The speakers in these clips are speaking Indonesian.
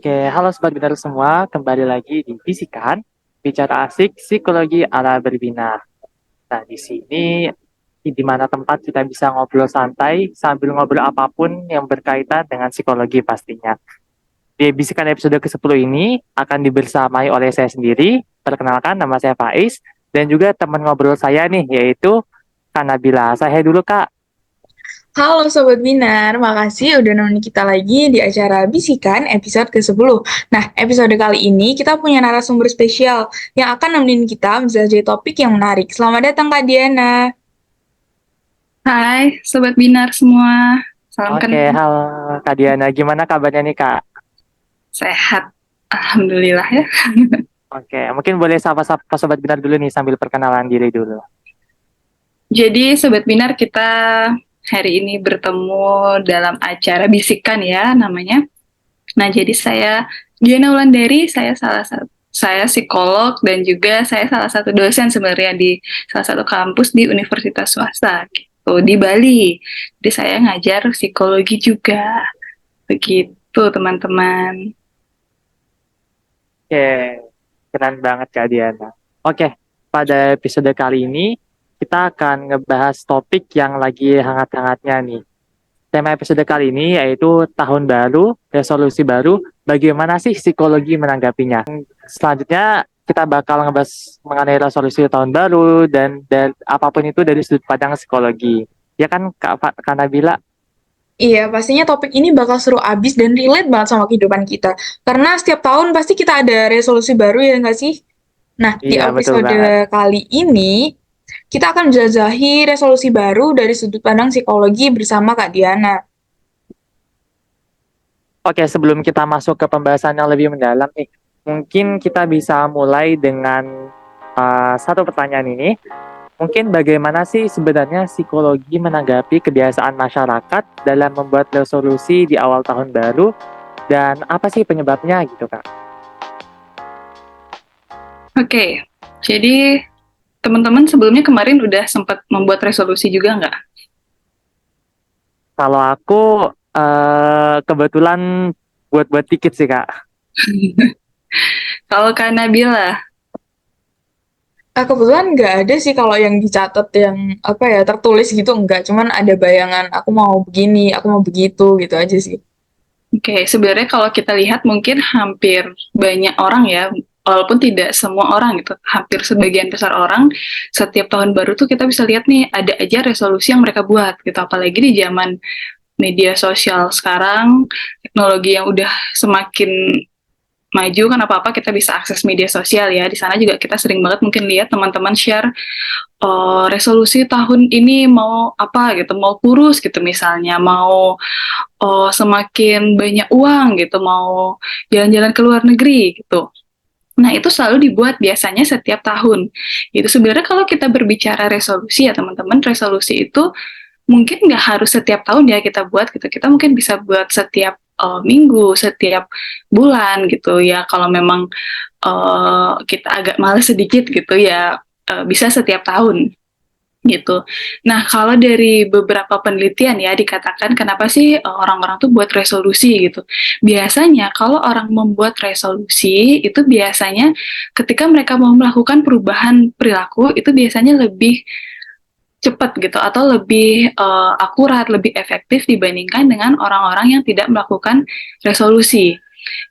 Oke, halo Sobat Binar semua, kembali lagi di Bisikan, bicara asik psikologi ala berbinar. Nah, di sini di mana tempat kita bisa ngobrol santai sambil ngobrol apapun yang berkaitan dengan psikologi pastinya. Di Bisikan episode ke-10 ini akan dibersamai oleh saya sendiri. Perkenalkan, nama saya Faiz, dan juga teman ngobrol saya nih, yaitu Kak Nabila. Saya dulu, Kak. Halo Sobat Binar, makasih udah nemenin kita lagi di acara Bisikan episode ke-10. Nah, episode kali ini kita punya narasumber spesial yang akan nemenin kita menjelajahi topik yang menarik. Selamat datang Kak Diana. Hai, Sobat Binar semua. Salam Oke, kenal. halo Kak Diana. Gimana kabarnya nih, Kak? Sehat. Alhamdulillah ya. Oke, mungkin boleh sapa-sapa Sobat Binar dulu nih sambil perkenalan diri dulu. Jadi, Sobat Binar, kita hari ini bertemu dalam acara Bisikan ya namanya. Nah, jadi saya Diana Wulandari, saya psikolog dan juga saya salah satu dosen sebenarnya di salah satu kampus di universitas swasta gitu di Bali. Jadi saya ngajar psikologi juga. Begitu, teman-teman. Oke, keren banget Kak Diana. Oke, pada episode kali ini kita akan ngebahas topik yang lagi hangat-hangatnya nih. Tema episode kali ini yaitu tahun baru, resolusi baru, bagaimana sih psikologi menanggapinya. Selanjutnya kita bakal ngebahas mengenai resolusi tahun baru dan apapun itu dari sudut pandang psikologi. Ya kan Kak Nabila? Iya, pastinya topik ini bakal seru abis dan relate banget sama kehidupan kita. Karena setiap tahun pasti kita ada resolusi baru ya nggak sih? Nah, di Iya, betul episode banget. kali ini kita akan menjelajahi resolusi baru dari sudut pandang psikologi bersama Kak Diana. Oke, sebelum kita masuk ke pembahasan yang lebih mendalam nih, mungkin kita bisa mulai dengan satu pertanyaan ini. Mungkin bagaimana sih sebenarnya psikologi menanggapi kebiasaan masyarakat dalam membuat resolusi di awal tahun baru dan apa sih penyebabnya gitu, Kak? Oke, jadi teman-teman sebelumnya kemarin udah sempat membuat resolusi juga nggak? Kalau aku kebetulan buat-buat dikit sih, Kak. Kalau Kak Nabila, Kebetulan nggak ada sih kalau yang dicatat yang apa ya tertulis gitu enggak, cuman ada bayangan aku mau begini, aku mau begitu gitu aja sih. oke, sebenarnya kalau kita lihat mungkin hampir banyak orang ya, walaupun tidak semua orang gitu, hampir sebagian besar orang, setiap tahun baru tuh kita bisa lihat nih, ada aja resolusi yang mereka buat gitu, apalagi di zaman media sosial sekarang, teknologi yang udah semakin maju kan apa-apa kita bisa akses media sosial ya. Di sana juga kita sering banget mungkin lihat teman-teman share resolusi tahun ini mau apa gitu, mau kurus gitu misalnya, mau semakin banyak uang gitu, mau jalan-jalan ke luar negeri gitu. Nah, itu selalu dibuat biasanya setiap tahun. Itu sebenarnya kalau kita berbicara resolusi ya teman-teman, resolusi itu mungkin nggak harus setiap tahun ya kita buat gitu. Kita mungkin bisa buat setiap minggu, setiap bulan gitu ya. Kalau memang kita agak males sedikit gitu ya bisa setiap tahun gitu. Nah, kalau dari beberapa penelitian ya dikatakan kenapa sih orang-orang tuh buat resolusi gitu. Biasanya kalau orang membuat resolusi itu biasanya ketika mereka mau melakukan perubahan perilaku itu biasanya lebih cepat gitu atau lebih akurat, lebih efektif dibandingkan dengan orang-orang yang tidak melakukan resolusi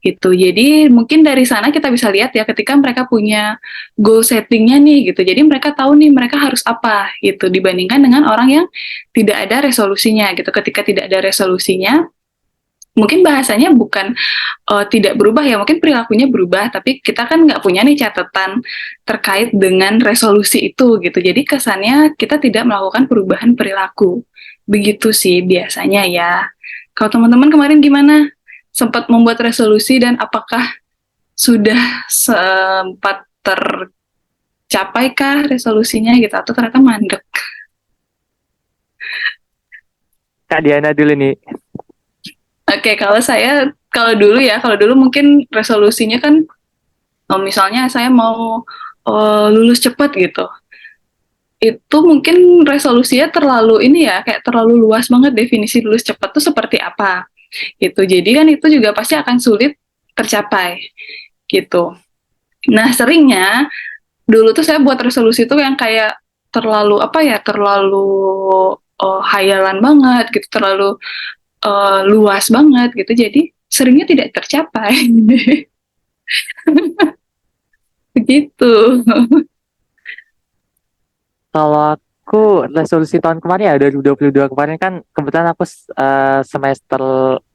gitu. Jadi mungkin dari sana kita bisa lihat ya ketika mereka punya goal settingnya nih gitu. Jadi mereka tahu nih mereka harus apa gitu dibandingkan dengan orang yang tidak ada resolusinya gitu. Ketika tidak ada resolusinya, mungkin bahasanya bukan tidak berubah ya, mungkin perilakunya berubah, tapi kita kan nggak punya nih catatan terkait dengan resolusi itu gitu. Jadi kesannya kita tidak melakukan perubahan perilaku. Begitu sih biasanya ya. Kalau teman-teman kemarin gimana? Sempat membuat resolusi dan apakah sudah sempat tercapai kah resolusinya gitu atau ternyata mandek? Kak Diana dulu nih. Oke, kalau dulu mungkin resolusinya kan misalnya saya mau lulus cepat gitu. Itu mungkin resolusinya terlalu ini ya, kayak terlalu luas banget definisi lulus cepat tuh seperti apa gitu. Jadi kan itu juga pasti akan sulit tercapai gitu. Nah, seringnya dulu tuh saya buat resolusi tuh yang kayak terlalu terlalu hayalan banget gitu, terlalu luas banget gitu. Jadi seringnya tidak tercapai. Begitu. Kalau aku resolusi tahun kemarin ya 2022 kemarin kan kebetulan aku semester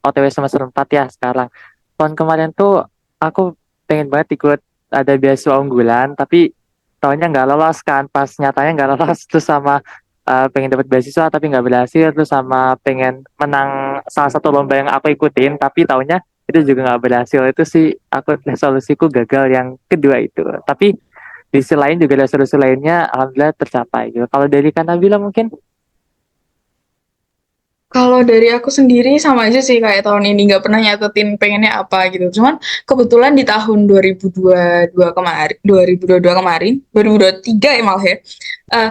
OTW semester 4 ya sekarang. Tahun kemarin tuh aku pengen banget ikut ada beasiswa unggulan tapi tahunnya nggak lolos kan, pas nyatanya nggak lolos, terus sama pengen dapat beasiswa tapi nggak berhasil, terus sama pengen menang salah satu lomba yang aku ikutin tapi tahunnya itu juga nggak berhasil. Itu sih aku resolusiku gagal yang kedua itu. Tapi di sisi lain juga resolusi lainnya alhamdulillah tercapai gitu. Kalau dari Kak Nabila mungkin. Kalau dari aku sendiri sama aja sih kayak tahun ini nggak pernah nyatetin pengennya apa gitu. Cuman kebetulan di tahun 2022 kemarin, 2022 kemarin, 2023 ya malah ya. eh,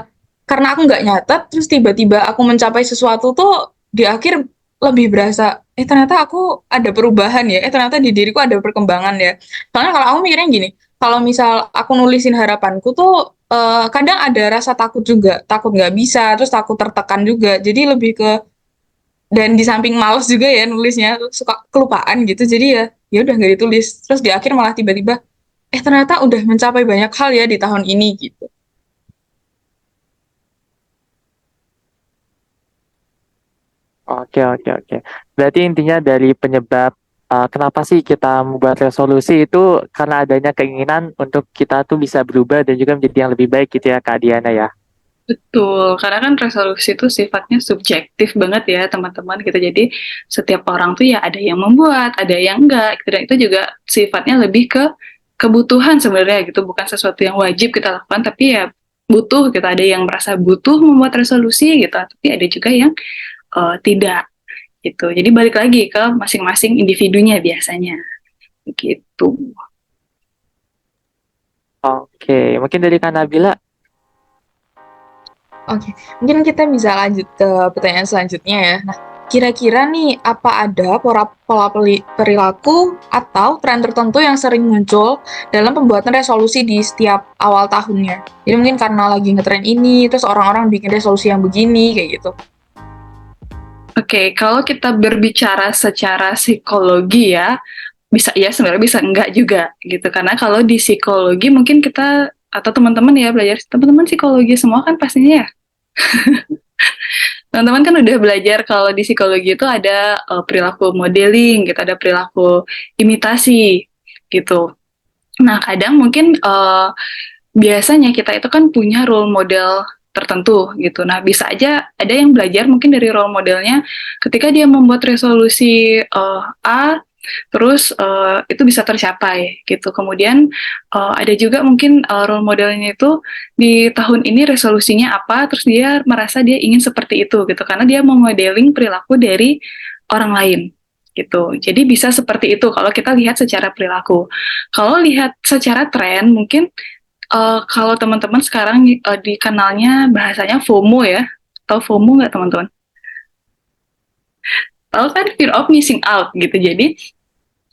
karena aku nggak nyatet, terus tiba-tiba aku mencapai sesuatu tuh di akhir lebih berasa, ternyata aku ada perubahan ya, ternyata di diriku ada perkembangan ya. Soalnya kalau aku mikirnya gini, kalau misal aku nulisin harapanku tuh kadang ada rasa takut juga, takut nggak bisa, terus takut tertekan juga. Jadi lebih ke dan di samping males juga ya nulisnya suka kelupaan gitu jadi ya udah nggak ditulis terus di akhir malah tiba-tiba ternyata udah mencapai banyak hal ya di tahun ini gitu. Oke, oke, oke. Berarti intinya dari penyebab kenapa sih kita membuat resolusi itu karena adanya keinginan untuk kita tuh bisa berubah dan juga menjadi yang lebih baik gitu ya Kak Diana ya. Betul, karena kan resolusi itu sifatnya subjektif banget ya teman-teman gitu. Jadi setiap orang tuh ya ada yang membuat, ada yang enggak gitu. Dan itu juga sifatnya lebih ke kebutuhan sebenarnya gitu, bukan sesuatu yang wajib kita lakukan, tapi ya butuh gitu. Ada yang merasa butuh membuat resolusi gitu, tapi ada juga yang tidak gitu. Jadi balik lagi ke masing-masing individunya biasanya gitu. Oke, mungkin dari Kak Nabila. Oke, mungkin kita bisa lanjut ke pertanyaan selanjutnya ya. Nah, kira-kira nih apa ada pola perilaku atau tren tertentu yang sering muncul dalam pembuatan resolusi di setiap awal tahunnya? Jadi mungkin karena lagi ngetren ini, terus orang-orang bikin resolusi yang begini kayak gitu. Oke, kalau kita berbicara secara psikologi ya, bisa iya sebenarnya bisa enggak juga gitu. Karena kalau di psikologi mungkin kita atau teman-teman ya belajar, teman-teman psikologi semua kan pastinya ya. Teman-teman kan udah belajar kalau di psikologi itu ada perilaku modeling gitu, ada perilaku imitasi gitu. Nah, kadang mungkin biasanya kita itu kan punya role model tertentu gitu. Nah, bisa aja ada yang belajar mungkin dari role modelnya ketika dia membuat resolusi A, terus itu bisa tercapai gitu. Kemudian ada juga mungkin role modelnya itu di tahun ini resolusinya apa, terus dia merasa dia ingin seperti itu gitu, karena dia memodeling perilaku dari orang lain gitu. Jadi bisa seperti itu kalau kita lihat secara perilaku. Kalau lihat secara tren, mungkin kalau teman-teman sekarang dikenalnya bahasanya FOMO ya. Tahu FOMO nggak teman-teman? Tahu kan fear of missing out gitu. Jadi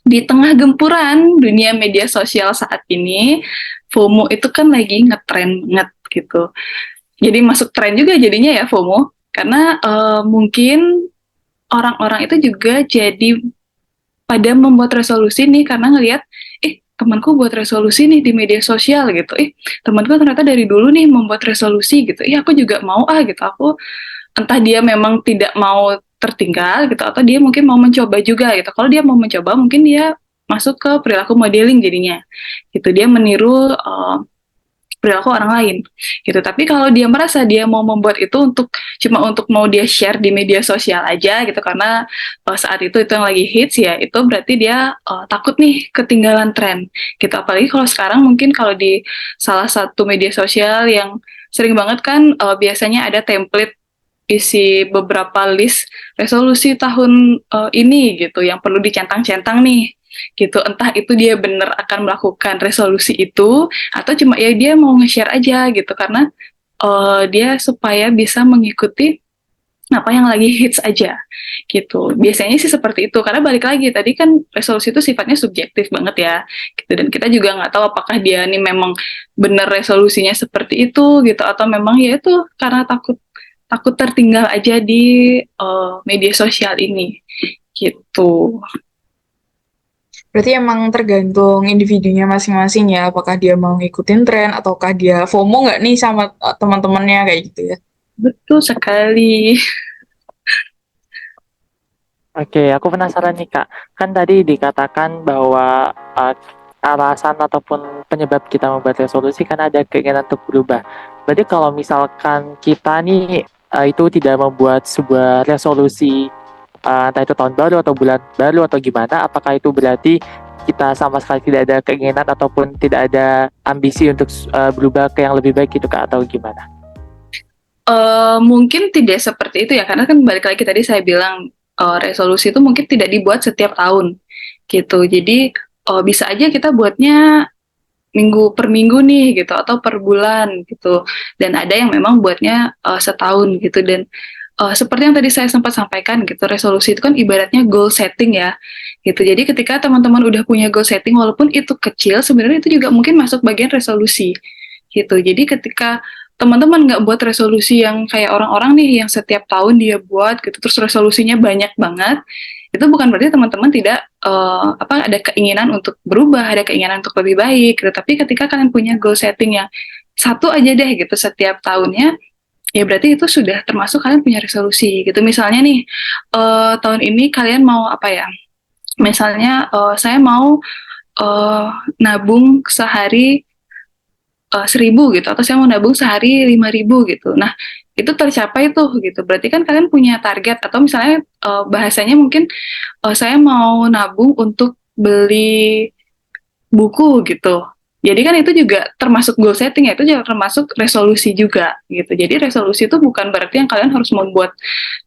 di tengah gempuran dunia media sosial saat ini, FOMO itu kan lagi ngetren banget gitu. Jadi masuk tren juga jadinya ya FOMO. Karena mungkin orang-orang itu juga jadi pada membuat resolusi nih karena ngelihat temanku buat resolusi nih di media sosial gitu. Temanku ternyata dari dulu nih membuat resolusi gitu. Aku juga mau gitu. Aku entah dia memang tidak mau tertinggal gitu atau dia mungkin mau mencoba juga gitu. Kalau dia mau mencoba mungkin dia masuk ke perilaku modeling jadinya. Gitu dia meniru perilaku orang lain gitu. Tapi kalau dia merasa dia mau membuat itu cuma untuk mau dia share di media sosial aja gitu karena saat itu yang lagi hits ya, itu berarti dia takut nih ketinggalan tren gitu. Apalagi kalau sekarang mungkin kalau di salah satu media sosial yang sering banget kan biasanya ada template isi beberapa list resolusi tahun ini gitu yang perlu dicentang-centang nih gitu, entah itu dia bener akan melakukan resolusi itu atau cuma ya dia mau nge-share aja gitu karena dia supaya bisa mengikuti apa yang lagi hits aja gitu. Biasanya sih seperti itu karena balik lagi tadi kan resolusi itu sifatnya subjektif banget ya gitu, dan kita juga nggak tahu apakah dia nih memang benar resolusinya seperti itu gitu atau memang ya itu karena takut takut tertinggal aja di media sosial ini gitu. Berarti emang tergantung individunya masing-masing ya, apakah dia mau ngikutin tren ataukah dia FOMO nggak nih sama teman-temannya kayak gitu ya. Betul sekali. Oke, aku penasaran nih Kak. Kan tadi dikatakan bahwa alasan ataupun penyebab kita membuat resolusi kan ada keinginan untuk berubah. Berarti kalau misalkan kita nih itu tidak membuat sebuah resolusi entah itu tahun baru atau bulan baru atau gimana, apakah itu berarti kita sama sekali tidak ada keinginan ataupun tidak ada ambisi untuk berubah ke yang lebih baik gitu Kak atau gimana? Mungkin tidak seperti itu ya, karena kan balik lagi tadi saya bilang resolusi itu mungkin tidak dibuat setiap tahun gitu. Jadi bisa aja kita buatnya minggu per minggu nih gitu atau per bulan gitu. Dan ada yang memang buatnya setahun gitu. Dan seperti yang tadi saya sempat sampaikan gitu, resolusi itu kan ibaratnya goal setting ya gitu. Jadi ketika teman-teman udah punya goal setting walaupun itu kecil, sebenarnya itu juga mungkin masuk bagian resolusi gitu. Jadi ketika teman-teman nggak buat resolusi yang kayak orang-orang nih yang setiap tahun dia buat gitu terus resolusinya banyak banget, itu bukan berarti teman-teman tidak ada keinginan untuk berubah, ada keinginan untuk lebih baik gitu. Tapi ketika kalian punya goal setting yang satu aja deh gitu setiap tahunnya, ya berarti itu sudah termasuk kalian punya resolusi gitu. Misalnya nih tahun ini kalian mau apa ya, misalnya saya mau eh, nabung sehari 1.000 gitu, atau saya mau nabung sehari 5.000 gitu. Nah, itu tercapai tuh gitu. Berarti kan kalian punya target, atau misalnya bahasanya mungkin saya mau nabung untuk beli buku gitu. Jadi kan itu juga termasuk goal setting ya, itu juga termasuk resolusi juga gitu. Jadi resolusi itu bukan berarti yang kalian harus membuat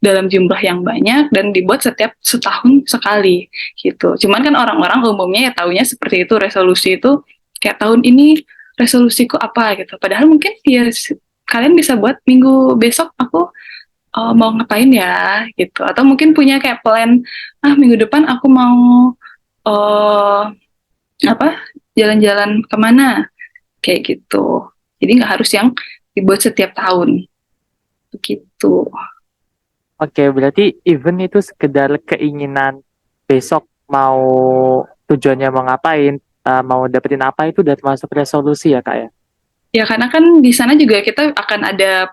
dalam jumlah yang banyak dan dibuat setiap setahun sekali gitu. Cuman kan orang-orang umumnya ya taunya seperti itu, resolusi itu kayak tahun ini resolusiku apa gitu. Padahal mungkin ya kalian bisa buat minggu besok aku mau ngapain ya gitu. Atau mungkin punya kayak plan, minggu depan aku mau uh, apa jalan-jalan kemana kayak gitu. Jadi nggak harus yang dibuat setiap tahun begitu. Oke, berarti event itu sekedar keinginan besok mau tujuannya mau ngapain, mau dapetin apa itu udah termasuk resolusi ya Kak ya? Ya karena kan di sana juga kita akan ada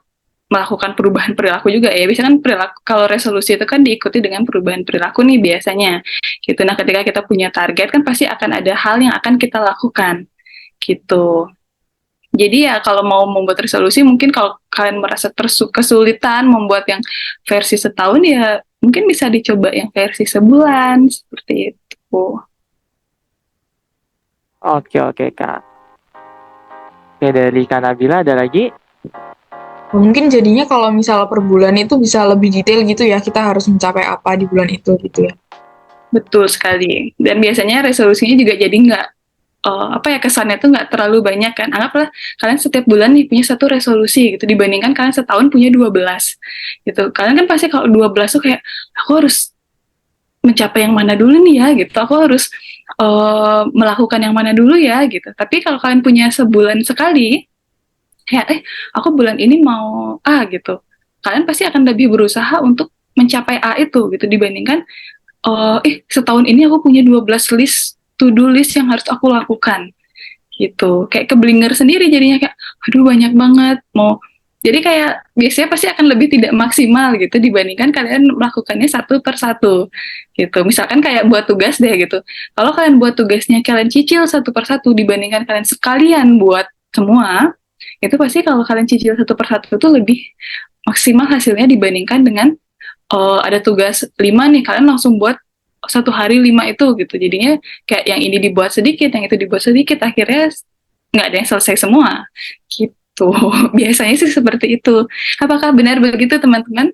melakukan perubahan perilaku juga ya. Biasanya kan perilaku kalau resolusi itu kan diikuti dengan perubahan perilaku nih biasanya. Gitu. Nah, ketika kita punya target kan pasti akan ada hal yang akan kita lakukan gitu. Jadi ya kalau mau membuat resolusi mungkin kalau kalian merasa kesulitan membuat yang versi setahun ya mungkin bisa dicoba yang versi sebulan seperti itu. Oke oke Kak. Oke dari Kak Nabila ada lagi? Mungkin jadinya kalau misalnya per bulan itu bisa lebih detail gitu ya, kita harus mencapai apa di bulan itu gitu ya. Betul sekali. Dan biasanya resolusinya juga jadi nggak kesannya tuh nggak terlalu banyak kan. Anggaplah kalian setiap bulan nih punya satu resolusi gitu dibandingkan kalian setahun punya 12 gitu. Kalian kan pasti kalau 12 tuh kayak aku harus mencapai yang mana dulu nih ya gitu. Aku harus melakukan yang mana dulu ya gitu. Tapi kalau kalian punya sebulan sekali kayak aku bulan ini mau A gitu. Kalian pasti akan lebih berusaha untuk mencapai A itu gitu dibandingkan setahun ini aku punya 12 list to do list yang harus aku lakukan gitu. Kayak keblinger sendiri jadinya kayak aduh banyak banget mau. Jadi kayak biasanya pasti akan lebih tidak maksimal gitu dibandingkan kalian melakukannya satu per satu gitu. Misalkan kayak buat tugas deh gitu. Kalau kalian buat tugasnya kalian cicil satu per satu dibandingkan kalian sekalian buat semua, itu pasti kalau kalian cicil satu per satu itu lebih maksimal hasilnya dibandingkan dengan ada tugas 5 nih kalian langsung buat satu hari 5 itu gitu. Jadinya kayak yang ini dibuat sedikit, yang itu dibuat sedikit, akhirnya nggak ada yang selesai semua gitu. Biasanya sih seperti itu. Apakah benar begitu teman-teman?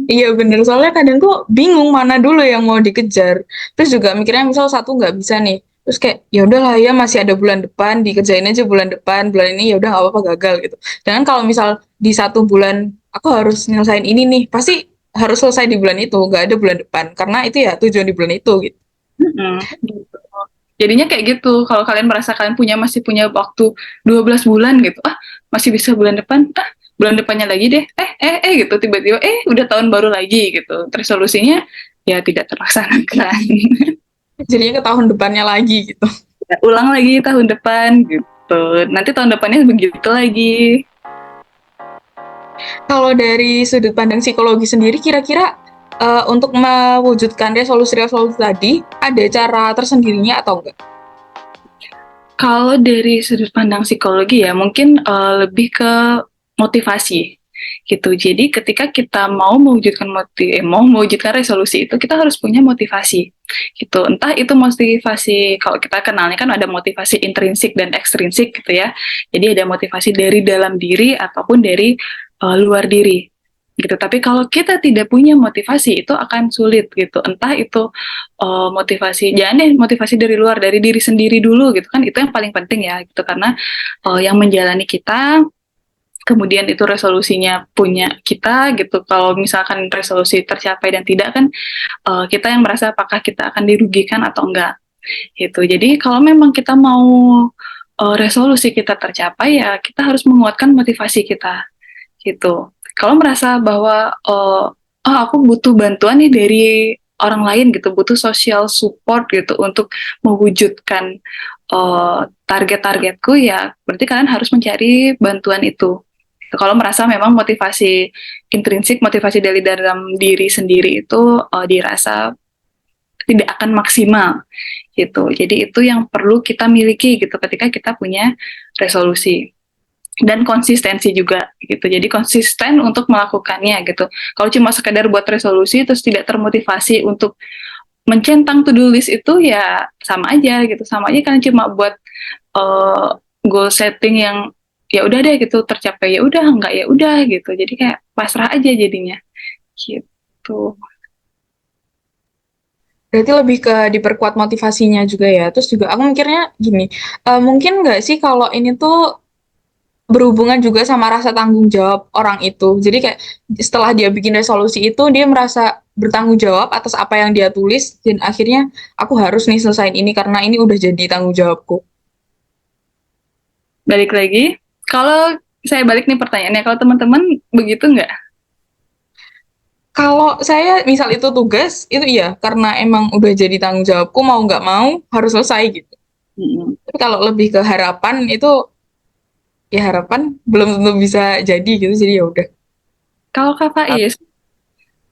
Iya bener, soalnya kadang tuh bingung mana dulu yang mau dikejar. Terus juga mikirnya misal satu nggak bisa nih, Terus kayak ya udahlah ya masih ada bulan depan, dikerjain aja bulan depan, bulan ini ya udah nggak apa-apa gagal gitu. Jangan kalau misal di 1 bulan aku harus nyelesain ini nih, pasti harus selesai di bulan itu, nggak ada bulan depan. Karena itu ya tujuan di bulan itu gitu. Gitu. Jadinya kayak gitu, kalau kalian merasa kalian masih punya waktu 12 bulan gitu, masih bisa bulan depan, bulan depannya lagi deh, gitu, tiba-tiba, udah tahun baru lagi gitu, resolusinya ya tidak terlaksanakan. Jadinya ke tahun depannya lagi gitu. Ya, ulang lagi tahun depan gitu, nanti tahun depannya begitu lagi. Kalau dari sudut pandang psikologi sendiri, kira-kira untuk mewujudkan resolusi-resolusi tadi, ada cara tersendirinya atau enggak? Kalau dari sudut pandang psikologi ya, mungkin lebih ke motivasi gitu. Jadi ketika kita mau mewujudkan resolusi itu, kita harus punya motivasi gitu. Entah itu motivasi, kalau kita kenalnya kan ada motivasi intrinsik dan ekstrinsik gitu ya. Jadi ada motivasi dari dalam diri ataupun dari luar diri gitu. Tapi kalau kita tidak punya motivasi itu akan sulit gitu. Entah itu motivasi, jangan deh motivasi dari luar, dari diri sendiri dulu gitu kan, itu yang paling penting ya gitu, karena yang menjalani kita, kemudian itu resolusinya punya kita gitu. Kalau misalkan resolusi tercapai dan tidak kan, kita yang merasa apakah kita akan dirugikan atau enggak gitu. Jadi kalau memang kita mau resolusi kita tercapai, ya kita harus menguatkan motivasi kita gitu. Kalau merasa bahwa aku butuh bantuan nih dari orang lain gitu, butuh social support gitu untuk mewujudkan target-targetku, ya berarti kalian harus mencari bantuan itu. Kalau merasa memang motivasi intrinsik, motivasi dari dalam diri sendiri itu dirasa tidak akan maksimal gitu. Jadi itu yang perlu kita miliki gitu ketika kita punya resolusi. Dan konsistensi juga gitu. Jadi konsisten untuk melakukannya gitu. Kalau cuma sekedar buat resolusi terus tidak termotivasi untuk mencentang to-do list itu, ya sama aja gitu. Sama aja kan cuma buat goal setting yang ya udah deh gitu, tercapai ya udah, enggak ya udah gitu. Jadi kayak pasrah aja jadinya. Gitu. Berarti lebih ke diperkuat motivasinya juga ya. Terus juga aku mikirnya gini, mungkin nggak sih kalau ini tuh berhubungan juga sama rasa tanggung jawab orang itu. Jadi kayak setelah dia bikin resolusi itu, dia merasa bertanggung jawab atas apa yang dia tulis, dan akhirnya aku harus nih selesain ini karena ini udah jadi tanggung jawabku. Balik lagi, kalau saya balik nih pertanyaannya, kalau teman-teman begitu nggak? Kalau saya misal itu tugas, itu iya, karena emang udah jadi tanggung jawabku, mau nggak mau harus selesai gitu. Mm-mm. Tapi kalau lebih ke harapan itu, ya harapan belum tentu bisa jadi gitu, jadi ya udah. Kalau Kak Faiz,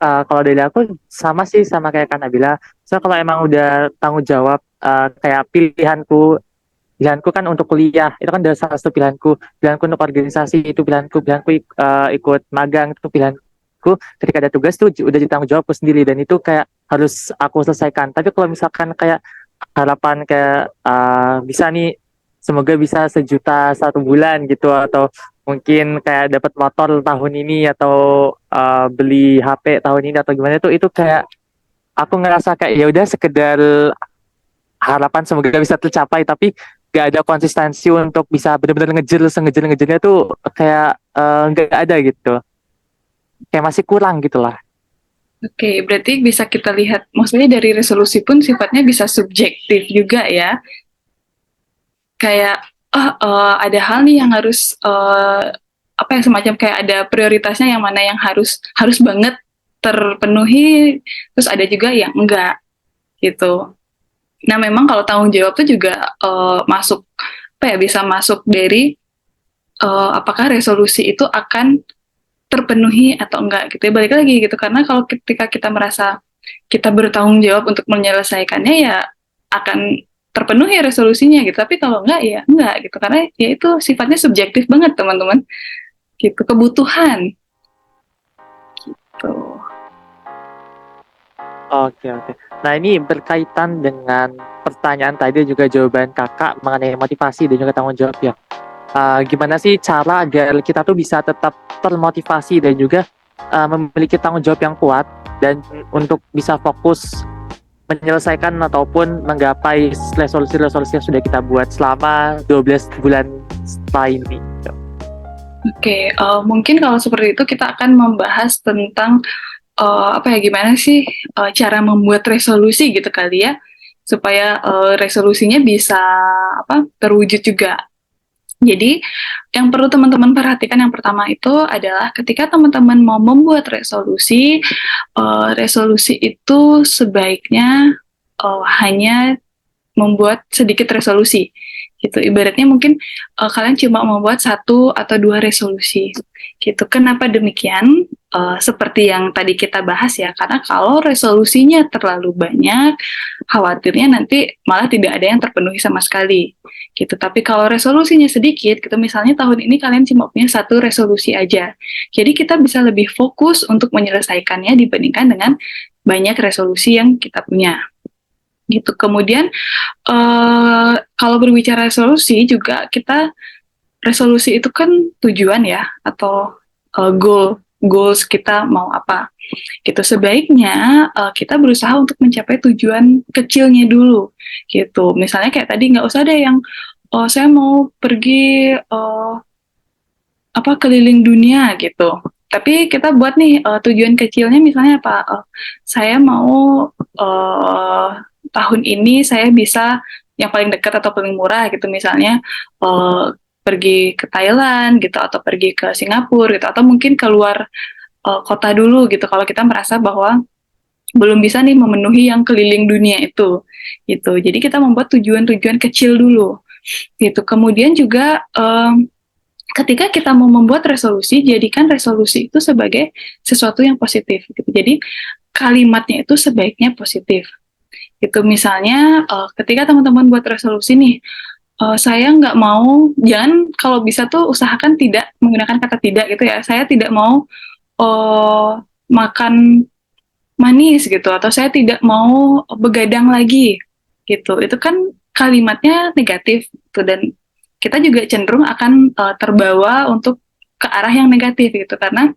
Kalau dari aku sama sih, sama kayak Kak Nabila. So kalau emang udah tanggung jawab, kayak pilihanku kan untuk kuliah, itu kan udah salah satu pilihanku untuk organisasi itu pilihanku ikut magang itu pilihanku. Ketika ada tugas tuh udah jadi tanggung jawabku sendiri, dan itu kayak harus aku selesaikan. Tapi kalau misalkan kayak harapan kayak bisa nih, semoga bisa 1 juta 1 bulan gitu, atau mungkin kayak dapat motor tahun ini, atau beli HP tahun ini atau gimana, itu kayak aku ngerasa kayak ya udah sekedar harapan semoga bisa tercapai, tapi gak ada konsistensi untuk bisa benar-benar ngejar-ngejarnya tuh kayak nggak ada gitu, kayak masih kurang gitulah. oke, berarti bisa kita lihat, maksudnya dari resolusi pun sifatnya bisa subjektif juga ya. Kayak, ada hal nih yang harus, apa ya, semacam kayak ada prioritasnya yang mana yang harus harus banget terpenuhi, terus ada juga yang enggak gitu. Nah, memang kalau tanggung jawab tuh juga masuk, apa ya, bisa masuk dari apakah resolusi itu akan terpenuhi atau enggak gitu ya, balik lagi gitu, karena kalau ketika kita merasa kita bertanggung jawab untuk menyelesaikannya, ya akan terpenuhi resolusinya gitu, tapi kalau enggak ya enggak gitu, karena ya itu sifatnya subjektif banget teman-teman gitu, kebutuhan tuh. Oke, oke. Nah, ini berkaitan dengan pertanyaan tadi juga jawaban kakak mengenai motivasi dan juga tanggung jawab ya. Gimana sih cara agar kita tuh bisa tetap termotivasi dan juga memiliki tanggung jawab yang kuat, dan untuk bisa fokus menyelesaikan ataupun menggapai resolusi-resolusi yang sudah kita buat selama 12 bulan setelah ini. Oke, mungkin kalau seperti itu kita akan membahas tentang gimana sih cara membuat resolusi gitu kali ya, supaya resolusinya bisa terwujud juga. Jadi, yang perlu teman-teman perhatikan yang pertama itu adalah ketika teman-teman mau membuat resolusi, resolusi itu sebaiknya hanya membuat sedikit resolusi. Gitu. Ibaratnya mungkin kalian cuma membuat 1 atau 2 resolusi. Gitu. Kenapa demikian? Seperti yang tadi kita bahas ya, karena kalau resolusinya terlalu banyak, khawatirnya nanti malah tidak ada yang terpenuhi sama sekali. Gitu. Tapi kalau resolusinya sedikit, gitu misalnya tahun ini kalian cuma punya 1 resolusi aja. Jadi kita bisa lebih fokus untuk menyelesaikannya dibandingkan dengan banyak resolusi yang kita punya. Gitu. Kemudian kalau berbicara resolusi juga resolusi itu kan tujuan ya, atau goals kita mau apa gitu. Sebaiknya kita berusaha untuk mencapai tujuan kecilnya dulu gitu. Misalnya kayak tadi nggak usah deh yang saya mau pergi keliling dunia gitu. Tapi kita buat nih tujuan kecilnya misalnya apa? Saya mau tahun ini saya bisa yang paling dekat atau paling murah gitu, misalnya pergi ke Thailand gitu, atau pergi ke Singapura gitu, atau mungkin keluar kota dulu gitu. Kalau kita merasa bahwa belum bisa nih memenuhi yang keliling dunia itu gitu. Jadi kita membuat tujuan-tujuan kecil dulu gitu. Kemudian juga ketika kita mau membuat resolusi, jadikan resolusi itu sebagai sesuatu yang positif. Gitu. Jadi kalimatnya itu sebaiknya positif. Gitu. Misalnya ketika teman-teman buat resolusi nih, saya nggak mau, jangan kalau bisa tuh usahakan tidak menggunakan kata tidak gitu ya. Saya tidak mau makan manis gitu, atau saya tidak mau begadang lagi gitu. Itu kan kalimatnya negatif gitu, dan kita juga cenderung akan terbawa untuk ke arah yang negatif gitu. Karena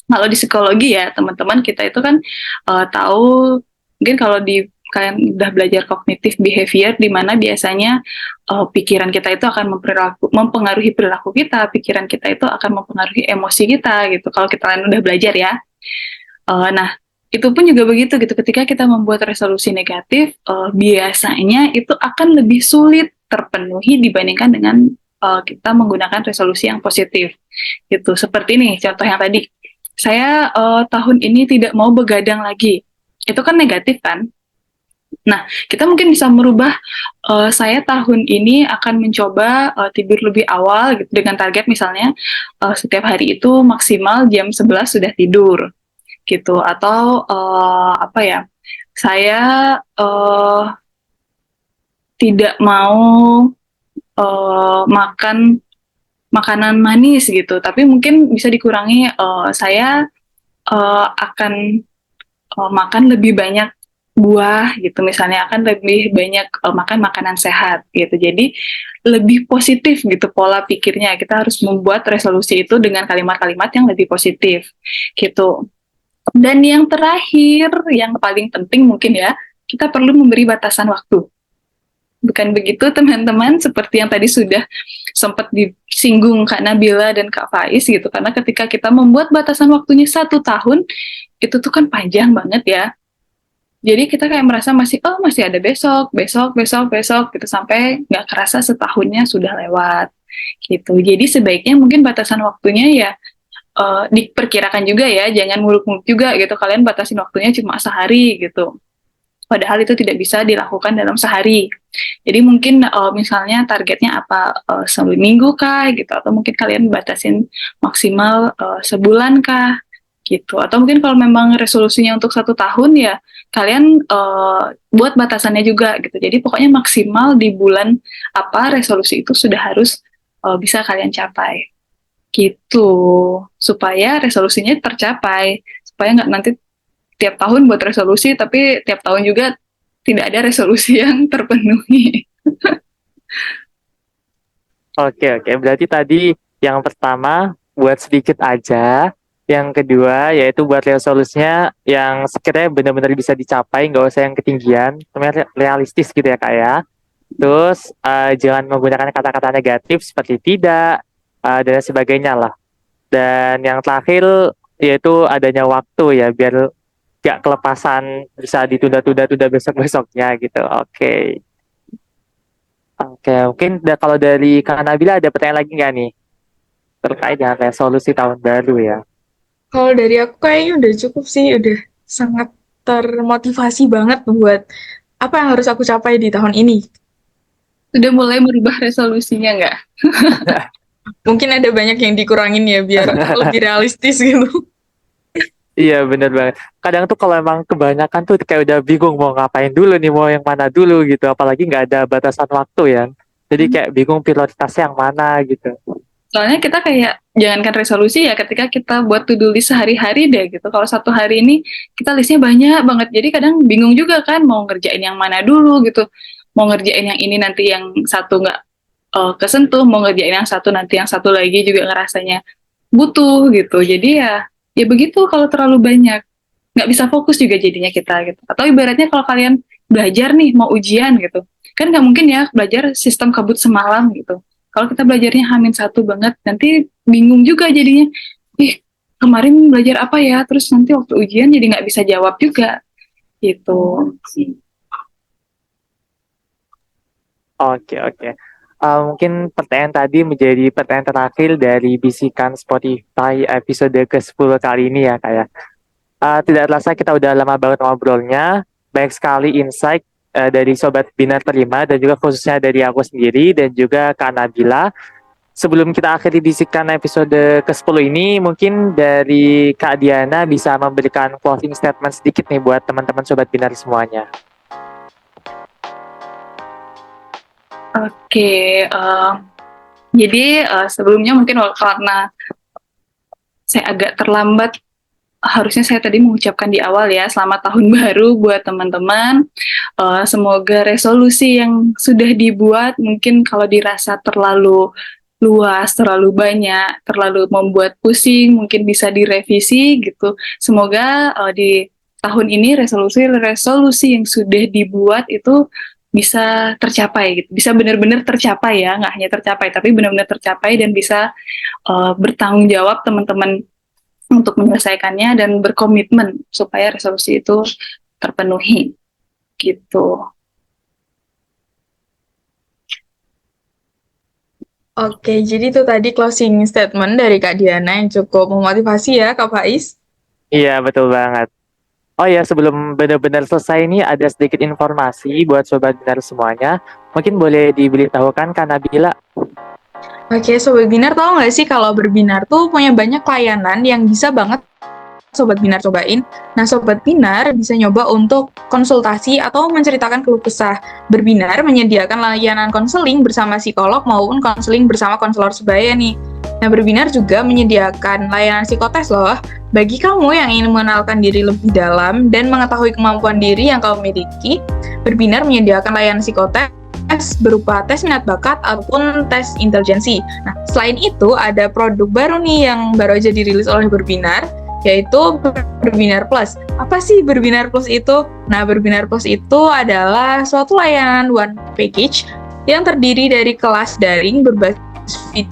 kalau di psikologi ya teman-teman, kita itu kan tahu, mungkin kalau di kalian udah belajar cognitive behavior, di mana biasanya pikiran kita itu akan mempengaruhi perilaku kita, pikiran kita itu akan mempengaruhi emosi kita gitu. Kalau kalian udah belajar ya. Nah, itu pun juga begitu gitu. Ketika kita membuat resolusi negatif, biasanya itu akan lebih sulit terpenuhi dibandingkan dengan kita menggunakan resolusi yang positif. Gitu. Seperti nih contoh yang tadi. Saya tahun ini tidak mau begadang lagi. Itu kan negatif kan? Nah, kita mungkin bisa merubah, saya tahun ini akan mencoba tidur lebih awal gitu, dengan target misalnya setiap hari itu maksimal jam 11 sudah tidur gitu. Atau saya tidak mau makan makanan manis gitu, tapi mungkin bisa dikurangi, saya akan makan lebih banyak buah gitu, misalnya akan lebih banyak makan makanan sehat gitu. Jadi lebih positif gitu pola pikirnya. Kita harus membuat resolusi itu dengan kalimat-kalimat yang lebih positif gitu. Dan yang terakhir, yang paling penting mungkin ya, kita perlu memberi batasan waktu. Bukan begitu teman-teman, seperti yang tadi sudah sempat disinggung Kak Nabila dan Kak Faiz gitu. Karena ketika kita membuat batasan waktunya 1 tahun, itu tuh kan panjang banget ya. Jadi kita kayak merasa masih ada besok gitu, sampai nggak kerasa setahunnya sudah lewat gitu. Jadi sebaiknya mungkin batasan waktunya ya diperkirakan juga ya, jangan muluk-muluk juga gitu. Kalian batasin waktunya cuma sehari gitu. Padahal itu tidak bisa dilakukan dalam sehari. Jadi mungkin misalnya targetnya apa, seminggu kah gitu, atau mungkin kalian batasin maksimal sebulan kah gitu. Atau mungkin kalau memang resolusinya untuk 1 tahun ya kalian buat batasannya juga gitu. Jadi pokoknya maksimal di bulan apa resolusi itu sudah harus bisa kalian capai gitu, supaya resolusinya tercapai, supaya nggak nanti tiap tahun buat resolusi tapi tiap tahun juga tidak ada resolusi yang terpenuhi. Oke, berarti tadi yang pertama buat sedikit aja, Yang kedua, yaitu buat resolusinya yang sekiranya benar-benar bisa dicapai, nggak usah yang ketinggian, tapi realistis gitu ya Kak ya. Terus jangan menggunakan kata-kata negatif seperti tidak dan sebagainya lah. Dan yang terakhir yaitu adanya waktu ya, biar nggak kelepasan bisa ditunda-tunda besok-besoknya gitu. Oke. Oke, mungkin kalau dari Kak Nabila ada pertanyaan lagi nggak nih terkait dengan resolusi tahun baru ya? Kalau dari aku kayaknya udah cukup sih, udah sangat termotivasi banget buat apa yang harus aku capai di tahun ini. Udah mulai merubah resolusinya nggak? Mungkin ada banyak yang dikurangin ya biar lebih realistis gitu. Iya bener banget. Kadang tuh kalau emang kebanyakan tuh kayak udah bingung mau ngapain dulu nih, mau yang mana dulu gitu. Apalagi nggak ada batasan waktu ya. Jadi kayak bingung prioritasnya yang mana gitu. Soalnya kita kayak jangankan resolusi ya, ketika kita buat to-do list sehari-hari deh gitu. Kalau satu hari ini kita listnya banyak banget, jadi kadang bingung juga kan mau ngerjain yang mana dulu gitu. Mau ngerjain yang ini nanti yang satu nggak kesentuh, mau ngerjain yang satu nanti yang satu lagi juga ngerasanya butuh gitu. Jadi ya begitu kalau terlalu banyak. Nggak bisa fokus juga jadinya kita gitu. Atau ibaratnya kalau kalian belajar nih mau ujian gitu, kan nggak mungkin ya belajar sistem kabut semalam gitu. Kalau kita belajarnya hamin satu banget, nanti bingung juga jadinya. Ih, kemarin belajar apa ya? Terus nanti waktu ujian jadi nggak bisa jawab juga gitu. Oke, oke. Mungkin pertanyaan tadi menjadi pertanyaan terakhir dari bisikan Spotify episode ke-10 kali ini ya, kayak. Tidak terasa kita udah lama banget ngobrolnya. Banyak sekali insight dari Sobat Binar terima dan juga khususnya dari aku sendiri dan juga Kak Nabila. Sebelum kita akhiri bisikan episode ke-10 ini, mungkin dari Kak Diana bisa memberikan closing statement sedikit nih buat teman-teman Sobat Binar semuanya. Oke, jadi sebelumnya mungkin karena saya agak terlambat, harusnya saya tadi mengucapkan di awal ya, selamat tahun baru buat teman-teman. Semoga resolusi yang sudah dibuat mungkin kalau dirasa terlalu luas, terlalu banyak, terlalu membuat pusing, mungkin bisa direvisi gitu. Semoga di tahun ini resolusi-resolusi yang sudah dibuat itu bisa tercapai gitu, bisa benar-benar tercapai ya, nggak hanya tercapai tapi benar-benar tercapai dan bisa bertanggung jawab teman-teman untuk menyelesaikannya dan berkomitmen supaya resolusi itu terpenuhi gitu. Oke, jadi itu tadi closing statement dari Kak Diana yang cukup memotivasi ya, Kak Faiz. Iya, betul banget. Oh ya, sebelum benar-benar selesai ini ada sedikit informasi buat Sobat Binar semuanya. Mungkin boleh diberitahukan Kak Nabila. Oke, Sobat Binar tahu nggak sih kalau berbinar tuh punya banyak layanan yang bisa banget Sobat Binar cobain. Nah, Sobat Binar bisa nyoba untuk konsultasi atau menceritakan keluh kesah. Berbinar menyediakan layanan konseling bersama psikolog maupun konseling bersama konselor sebaya nih. Nah, Berbinar juga menyediakan layanan psikotes loh. Bagi kamu yang ingin mengenalkan diri lebih dalam dan mengetahui kemampuan diri yang kamu miliki, Berbinar menyediakan layanan psikotes berupa tes minat bakat ataupun tes intelijensi. Nah, selain itu ada produk baru nih yang baru aja dirilis oleh Berbinar, yaitu Berbinar Plus. Apa sih Berbinar Plus itu? Nah, Berbinar Plus itu adalah suatu layanan one package yang terdiri dari kelas daring berbasis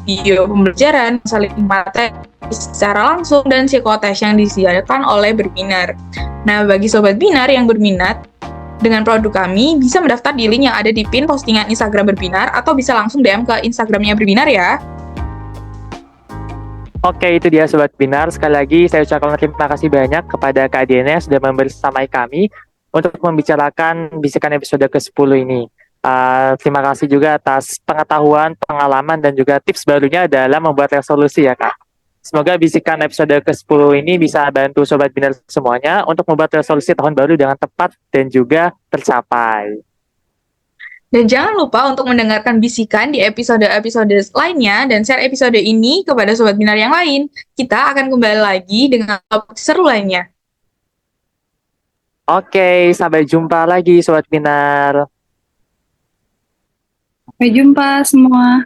video pembelajaran, saling materi secara langsung, dan psikotes yang disediakan oleh Berbinar. Nah, bagi Sobat Binar yang berminat dengan produk kami, bisa mendaftar di link yang ada di pin postingan Instagram Berbinar atau bisa langsung DM ke Instagramnya Berbinar ya. Oke, itu dia Sobat Binar. Sekali lagi saya ucapkan terima kasih banyak kepada Kak Diana yang sudah membersamai kami untuk membicarakan bisikan episode ke-10 ini. Terima kasih juga atas pengetahuan, pengalaman, dan juga tips barunya dalam membuat resolusi ya Kak. Semoga bisikan episode ke-10 ini bisa bantu Sobat Binar semuanya untuk membuat resolusi tahun baru dengan tepat dan juga tercapai. Dan jangan lupa untuk mendengarkan bisikan di episode-episode lainnya dan share episode ini kepada Sobat Binar yang lain. Kita akan kembali lagi dengan topik seru lainnya. Oke, sampai jumpa lagi Sobat Binar. Sampai jumpa semua.